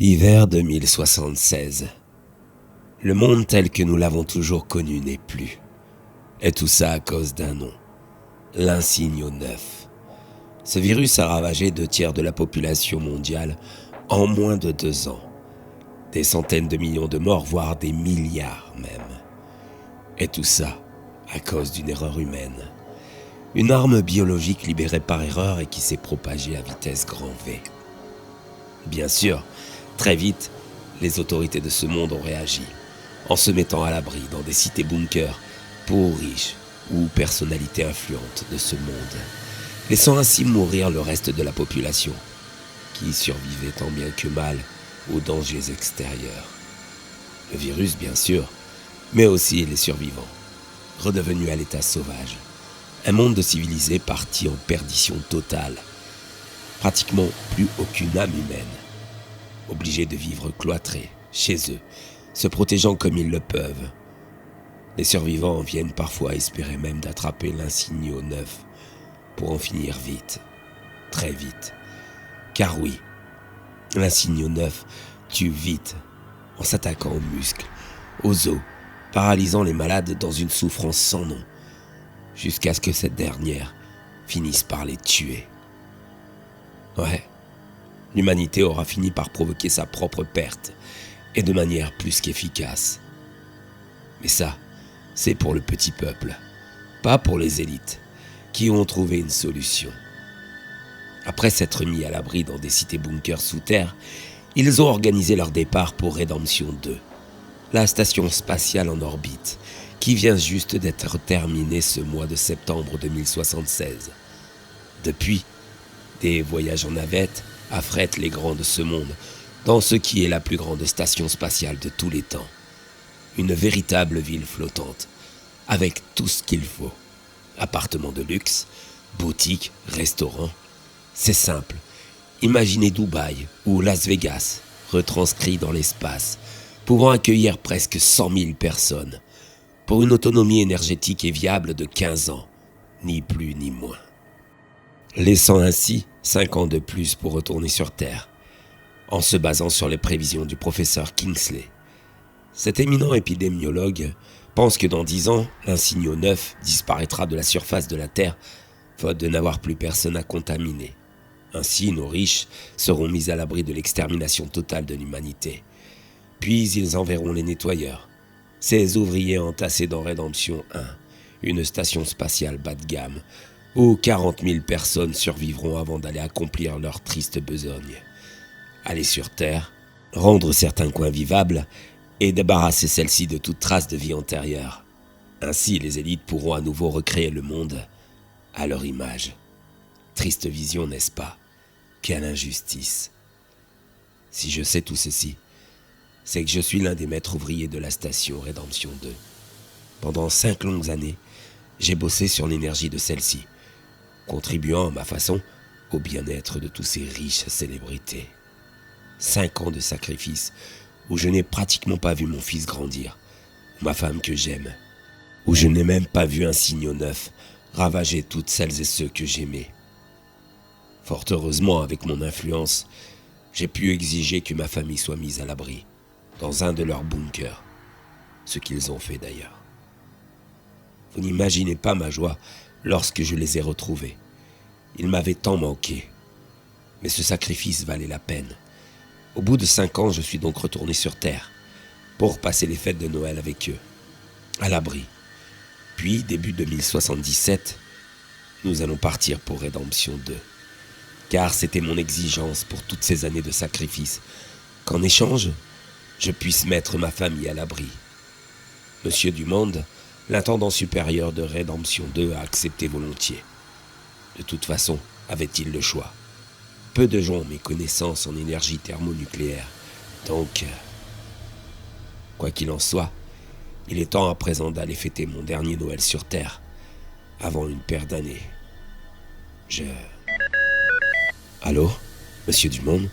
Hiver 2076. Le monde tel que nous l'avons toujours connu n'est plus. Et tout ça à cause d'un nom. L'Insigno 9. Ce virus a ravagé 2/3 de la population mondiale en moins de 2 ans. Des centaines de millions de morts, voire des milliards même. Et tout ça à cause d'une erreur humaine. Une arme biologique libérée par erreur et qui s'est propagée à vitesse grand V. Bien sûr, très vite, les autorités de ce monde ont réagi, en se mettant à l'abri dans des cités bunkers pour riches ou personnalités influentes de ce monde, laissant ainsi mourir le reste de la population, qui survivait tant bien que mal aux dangers extérieurs. Le virus, bien sûr, mais aussi les survivants, redevenus à l'état sauvage. Un monde de civilisés parti en perdition totale. Pratiquement plus aucune âme humaine. Obligés de vivre cloîtrés, chez eux, se protégeant comme ils le peuvent. Les survivants viennent parfois espérer même d'attraper l'Insigno 9 pour en finir vite, très vite. Car oui, l'Insigno 9 tue vite en s'attaquant aux muscles, aux os, paralysant les malades dans une souffrance sans nom, jusqu'à ce que cette dernière finisse par les tuer. Ouais, l'humanité aura fini par provoquer sa propre perte, et de manière plus qu'efficace. Mais ça, c'est pour le petit peuple, pas pour les élites, qui ont trouvé une solution. Après s'être mis à l'abri dans des cités bunkers sous terre, ils ont organisé leur départ pour Redemption 2, la station spatiale en orbite, qui vient juste d'être terminée ce mois de septembre 2076. Depuis, des voyages en navette affrètent les grands de ce monde dans ce qui est la plus grande station spatiale de tous les temps. Une véritable ville flottante, avec tout ce qu'il faut. Appartements de luxe, boutiques, restaurants. C'est simple. Imaginez Dubaï ou Las Vegas, retranscrit dans l'espace, pouvant accueillir presque 100 000 personnes, pour une autonomie énergétique et viable de 15 ans, ni plus ni moins. Laissant ainsi 5 ans de plus pour retourner sur Terre, en se basant sur les prévisions du professeur Kingsley. Cet éminent épidémiologue pense que dans 10 ans, l'Insigno 9 disparaîtra de la surface de la Terre, faute de n'avoir plus personne à contaminer. Ainsi, nos riches seront mis à l'abri de l'extermination totale de l'humanité. Puis ils enverront les nettoyeurs, ces ouvriers entassés dans Redemption 1, une station spatiale bas de gamme, où 40 000 personnes survivront avant d'aller accomplir leur triste besogne. Aller sur Terre, rendre certains coins vivables et débarrasser celle-ci de toute trace de vie antérieure. Ainsi, les élites pourront à nouveau recréer le monde à leur image. Triste vision, n'est-ce pas? Quelle injustice. Si je sais tout ceci, c'est que je suis l'un des maîtres ouvriers de la station Redemption 2. Pendant 5 longues années, j'ai bossé sur l'énergie de celle-ci, contribuant à ma façon au bien-être de tous ces riches célébrités. 5 ans de sacrifice où je n'ai pratiquement pas vu mon fils grandir, ou ma femme que j'aime, où je n'ai même pas vu Insigno 9 ravager toutes celles et ceux que j'aimais. Fort heureusement, avec mon influence, j'ai pu exiger que ma famille soit mise à l'abri, dans un de leurs bunkers, ce qu'ils ont fait d'ailleurs. Vous n'imaginez pas ma joie lorsque je les ai retrouvés. Ils m'avaient tant manqué, mais ce sacrifice valait la peine. Au bout de 5 ans, je suis donc retourné sur Terre pour passer les fêtes de Noël avec eux, à l'abri. Puis, début 2077, nous allons partir pour Redemption 2. Car c'était mon exigence pour toutes ces années de sacrifice, qu'en échange, je puisse mettre ma famille à l'abri. Monsieur Dumond, l'intendant supérieur de Redemption 2, a accepté volontiers. De toute façon, avait-il le choix? Peu de gens ont mes connaissances en énergie thermonucléaire, donc, quoi qu'il en soit, il est temps à présent d'aller fêter mon dernier Noël sur Terre, avant une paire d'années. Allô, monsieur Dumond?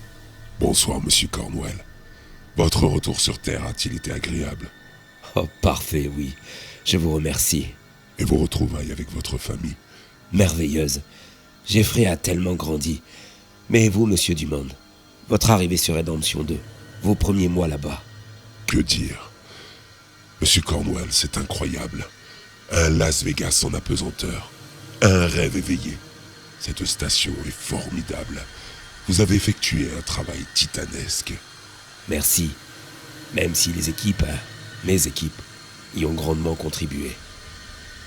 Bonsoir, monsieur Cornwell. Votre retour sur Terre a-t-il été agréable? Oh, parfait, oui. Je vous remercie. Et vos retrouvailles avec votre famille? Merveilleuse. Jeffrey a tellement grandi. Mais vous, monsieur Dumond, votre arrivée sur Redemption 2, vos premiers mois là-bas. Que dire? Monsieur Cornwell, c'est incroyable. Un Las Vegas en apesanteur. Un rêve éveillé. Cette station est formidable. Vous avez effectué un travail titanesque. Merci. Même si les équipes, mes équipes, y ont grandement contribué.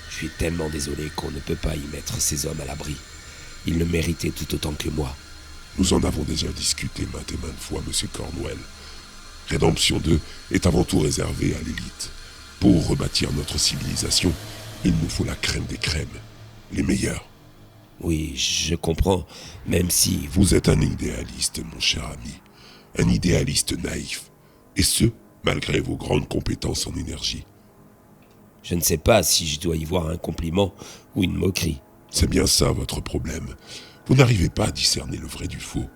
Je suis tellement désolé qu'on ne peut pas y mettre ces hommes à l'abri. Ils le méritaient tout autant que moi. Nous en avons déjà discuté maintes et maintes fois, Monsieur Cornwell. Rédemption 2 est avant tout réservé à l'élite. Pour rebâtir notre civilisation, il nous faut la crème des crèmes. Les meilleurs. Oui, je comprends, même si... Vous êtes un idéaliste, mon cher ami. Un idéaliste naïf. Et ce, malgré vos grandes compétences en énergie. Je ne sais pas si je dois y voir un compliment ou une moquerie. C'est bien ça votre problème. Vous n'arrivez pas à discerner le vrai du faux.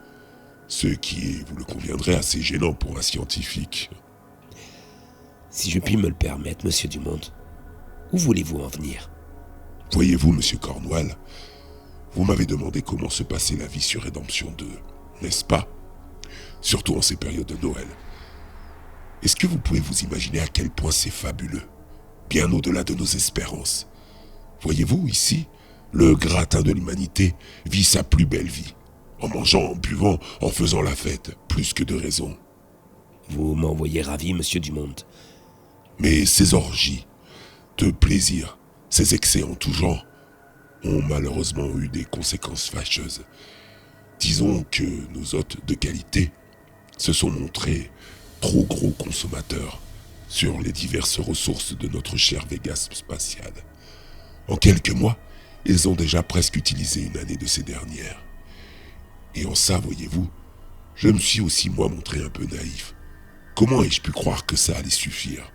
Ce qui est, vous le conviendrez, assez gênant pour un scientifique. Si je puis me le permettre, monsieur Dumont, où voulez-vous en venir? Voyez-vous, monsieur Cornwell, vous m'avez demandé comment se passait la vie sur Rédemption 2, n'est-ce pas? Surtout en ces périodes de Noël. Est-ce que vous pouvez vous imaginer à quel point c'est fabuleux? Bien au-delà de nos espérances. Voyez-vous, ici, le gratin de l'humanité vit sa plus belle vie. En mangeant, en buvant, en faisant la fête, plus que de raison. Vous m'envoyez ravi, monsieur Dumont. Mais ces orgies de plaisir, ces excès en tout genre, ont malheureusement eu des conséquences fâcheuses. Disons que nos hôtes de qualité se sont montrés trop gros consommateurs sur les diverses ressources de notre cher Vegas spatial. En quelques mois, ils ont déjà presque utilisé une année de ces dernières. Et en ça, voyez-vous, je me suis aussi moi montré un peu naïf. Comment ai-je pu croire que ça allait suffire?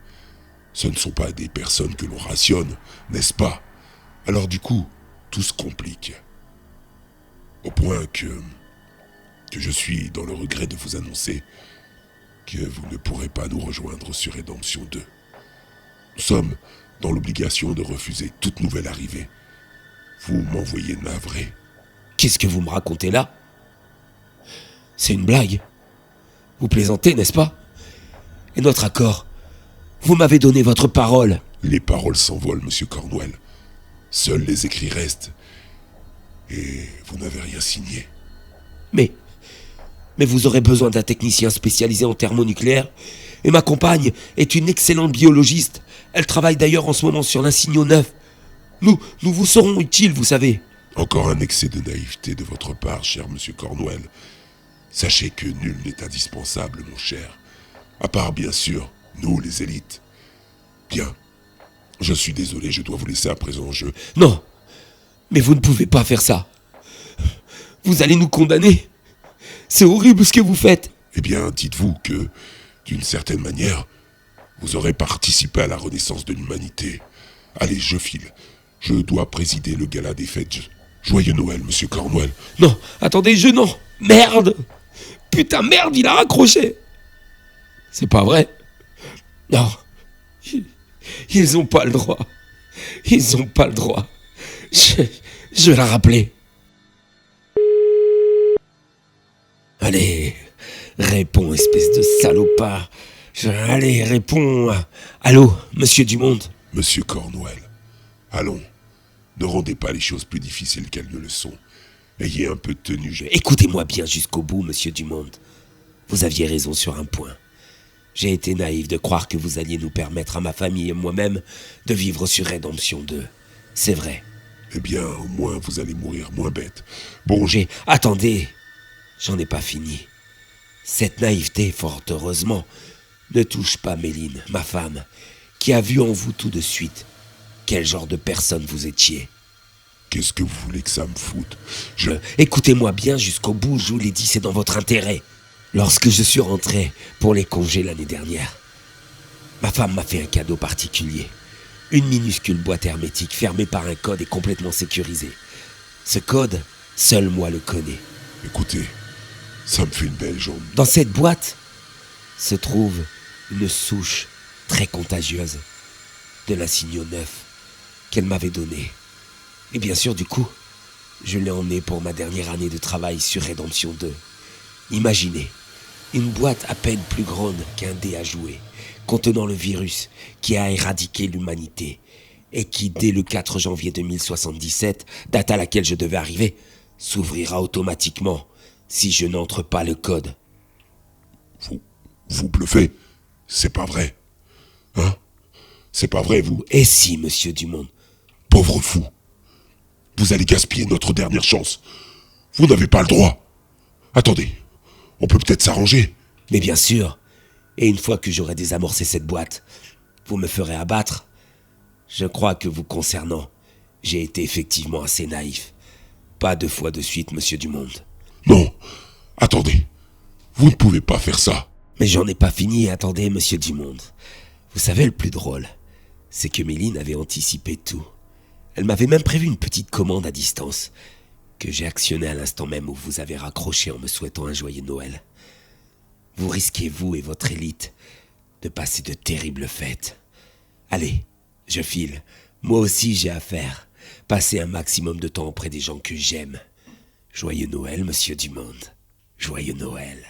Ce ne sont pas des personnes que l'on rationne, n'est-ce pas? Alors du coup, tout se complique. Au point que je suis dans le regret de vous annoncer que vous ne pourrez pas nous rejoindre sur Rédemption 2. Nous sommes dans l'obligation de refuser toute nouvelle arrivée. Vous m'envoyez navré. Qu'est-ce que vous me racontez là? C'est une blague. Vous plaisantez, n'est-ce pas? Et notre accord? Vous m'avez donné votre parole. Les paroles s'envolent, monsieur Cornwell. Seuls les écrits restent. Et vous n'avez rien signé. Mais vous aurez besoin d'un technicien spécialisé en thermonucléaire. Et ma compagne est une excellente biologiste. Elle travaille d'ailleurs en ce moment sur l'insignio 9. Nous vous serons utiles, vous savez. Encore un excès de naïveté de votre part, cher monsieur Cornwell. Sachez que nul n'est indispensable, mon cher. À part, bien sûr, nous, les élites. Bien. Je suis désolé, je dois vous laisser à présent, Non, mais vous ne pouvez pas faire ça. Vous allez nous condamner. C'est horrible ce que vous faites. Eh bien, dites-vous que, d'une certaine manière, vous aurez participé à la renaissance de l'humanité. Allez, je file. Je dois présider le gala des fêtes. Joyeux Noël, monsieur Cornwell. Non, attendez, non. Merde. Putain, merde, il a raccroché. C'est pas vrai. Non. Ils ont pas le droit. Ils ont pas le droit. Je vais la rappeler. Allez, réponds, espèce de salopard. Allez, réponds. Allô, monsieur Dumont? Monsieur Cornwell, allons. Ne rendez pas les choses plus difficiles qu'elles ne le sont. Ayez un peu de tenue. Écoutez-moi bien jusqu'au bout, monsieur Dumont. Vous aviez raison sur un point. J'ai été naïf de croire que vous alliez nous permettre à ma famille et moi-même de vivre sur Rédemption 2. C'est vrai. Eh bien, au moins, vous allez mourir moins bête. Bon, Attendez, j'en ai pas fini. Cette naïveté, fort heureusement, ne touche pas Méline, ma femme, qui a vu en vous tout de suite quel genre de personne vous étiez. Qu'est-ce que vous voulez que ça me foute? Écoutez-moi bien jusqu'au bout, je vous l'ai dit, c'est dans votre intérêt. Lorsque je suis rentré pour les congés l'année dernière, ma femme m'a fait un cadeau particulier. Une minuscule boîte hermétique fermée par un code et complètement sécurisée. Ce code, seul moi le connais. Écoutez, ça me fait une belle jambe. Dans cette boîte se trouve une souche très contagieuse de l'insignio 9 qu'elle m'avait donnée. Et bien sûr, du coup, je l'ai emmenée pour ma dernière année de travail sur Rédemption 2. Imaginez, Une boîte à peine plus grande qu'un dé à jouer, contenant le virus qui a éradiqué l'humanité et qui, dès le 4 janvier 2077, date à laquelle je devais arriver, s'ouvrira automatiquement si je n'entre pas le code. Vous bluffez. C'est pas vrai. Hein? C'est pas vrai, vous. Et si, monsieur Dumond? Pauvre fou. Vous allez gaspiller notre dernière chance. Vous n'avez pas le droit. Attendez. On peut peut-être s'arranger. Mais bien sûr. Et une fois que j'aurai désamorcé cette boîte, vous me ferez abattre. Je crois que vous concernant, j'ai été effectivement assez naïf. Pas 2 fois de suite, monsieur Dumond. Non. Attendez. Vous ne pouvez pas faire ça. Mais j'en ai pas fini, attendez, monsieur Dumond. Vous savez le plus drôle, c'est que Méline avait anticipé tout. Elle m'avait même prévu une petite commande à distance, que j'ai actionnée à l'instant même où vous avez raccroché en me souhaitant un joyeux Noël. Vous risquez, vous et votre élite, de passer de terribles fêtes. Allez, je file. Moi aussi j'ai affaire. Passer un maximum de temps auprès des gens que j'aime. Joyeux Noël, monsieur Dumond. Joyeux Noël.